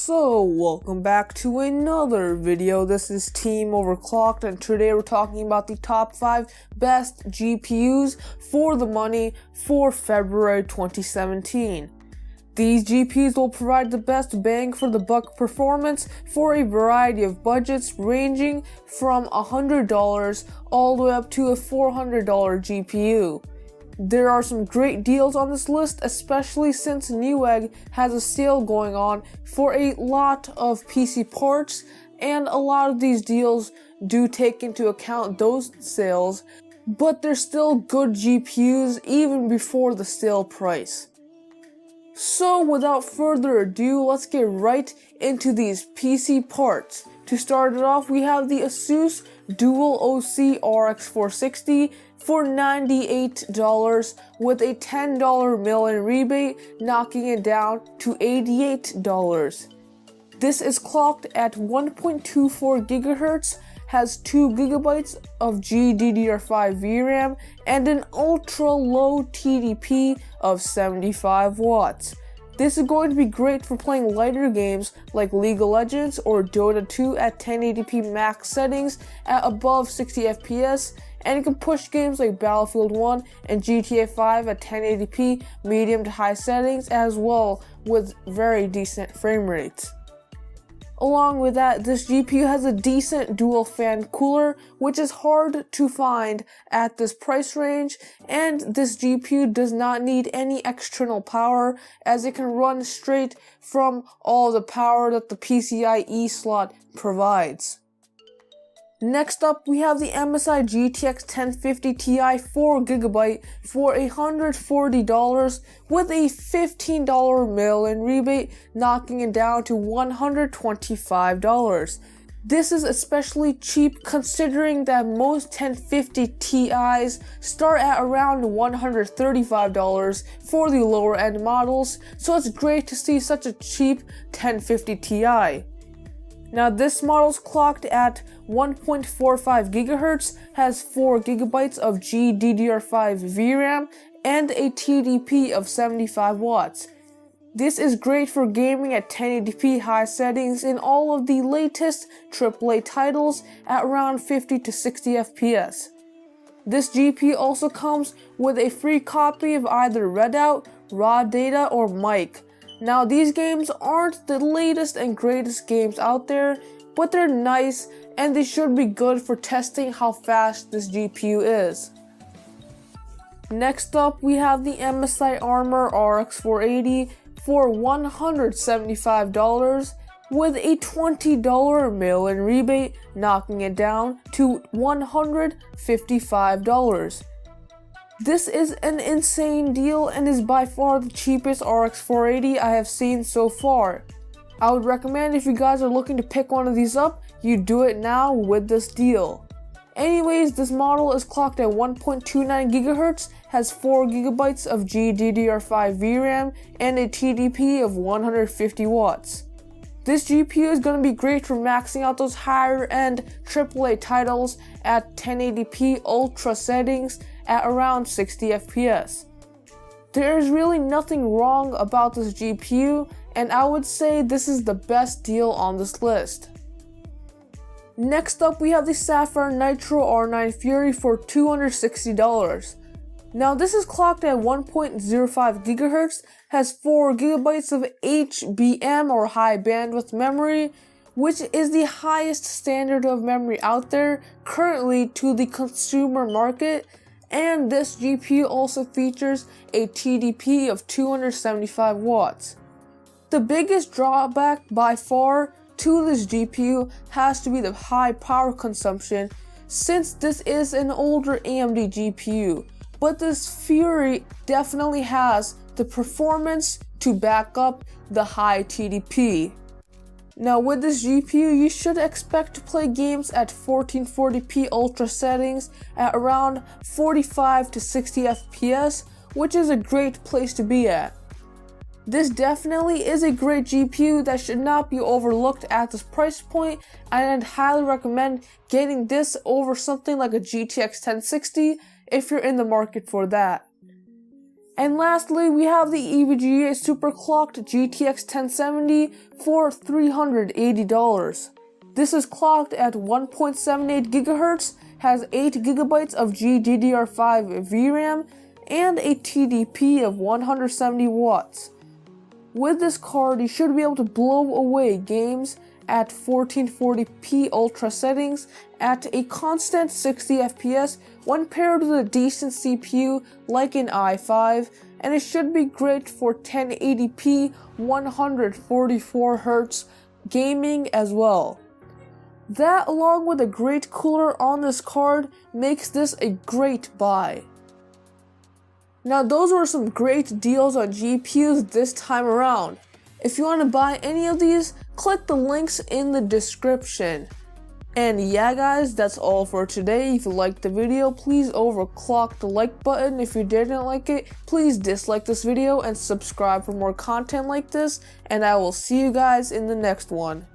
So, welcome back to another video. This is TeamOverclocked, and today we're talking about the top 5 best GPUs for the money for February 2017. These GPUs will provide the best bang for the buck performance for a variety of budgets ranging from $100 all the way up to a $400 GPU. There are some great deals on this list, especially since Newegg has a sale going on for a lot of PC parts, and a lot of these deals do take into account those sales, but they're still good GPUs even before the sale price. So without further ado, let's get right into these PC parts. To start it off, we have the Asus Dual OC RX 460 for $98 with a $10 mail-in rebate, knocking it down to $88. This is clocked at 1.24 GHz, has 2 GB of GDDR5 VRAM, and an ultra-low TDP of 75 watts. This is going to be great for playing lighter games like League of Legends or Dota 2 at 1080p max settings at above 60 FPS, and you can push games like Battlefield 1 and GTA 5 at 1080p medium to high settings as well with very decent frame rates. Along with that, this GPU has a decent dual fan cooler, which is hard to find at this price range, and this GPU does not need any external power as it can run straight from all the power that the PCIe slot provides. Next up, we have the MSI GTX 1050 Ti 4GB for $140 with a $15 mail-in rebate, knocking it down to $125. This is especially cheap considering that most 1050 Ti's start at around $135 for the lower end models, so it's great to see such a cheap 1050 Ti. Now this model's clocked at 1.45 GHz, has 4 GB of GDDR5 VRAM, and a TDP of 75 watts. This is great for gaming at 1080p high settings in all of the latest AAA titles at around 50 to 60 FPS. This GPU also comes with a free copy of either Readout, Raw Data, or Mic. Now these games aren't the latest and greatest games out there, but they're nice and they should be good for testing how fast this GPU is. Next up, we have the MSI Armor RX 480 for $175 with a $20 mail-in rebate, knocking it down to $155. This is an insane deal and is by far the cheapest RX 480 I have seen so far. I would recommend if you guys are looking to pick one of these up, you do it now with this deal. Anyways, this model is clocked at 1.29 GHz, has 4 GB of GDDR5 VRAM, and a TDP of 150 watts. This GPU is going to be great for maxing out those higher end AAA titles at 1080p ultra settings at around 60 FPS. There is really nothing wrong about this GPU, and I would say this is the best deal on this list. Next up, we have the Sapphire Nitro R9 Fury for $260. Now this is clocked at 1.05 GHz, has 4 GB of HBM or high bandwidth memory, which is the highest standard of memory out there currently to the consumer market, and this GPU also features a TDP of 275 watts. The biggest drawback by far to this GPU has to be the high power consumption, since this is an older AMD GPU, but this Fury definitely has the performance to back up the high TDP. Now with this GPU, you should expect to play games at 1440p ultra settings at around 45 to 60 FPS, which is a great place to be at. This definitely is a great GPU that should not be overlooked at this price point, and I'd highly recommend getting this over something like a GTX 1060 if you're in the market for that. And lastly, we have the EVGA superclocked GTX 1070 for $380. This is clocked at 1.78 GHz, has 8 GB of GDDR5 VRAM, and a TDP of 170 watts. With this card, you should be able to blow away games at 1440p ultra settings at a constant 60 FPS when paired with a decent CPU like an i5, and it should be great for 1080p 144Hz gaming as well. That, along with a great cooler on this card, makes this a great buy. Now those were some great deals on GPUs this time around. If you want to buy any of these, click the links in the description. And yeah guys, that's all for today. If you liked the video, please overclock the like button. If you didn't like it, please dislike this video and subscribe for more content like this. And I will see you guys in the next one.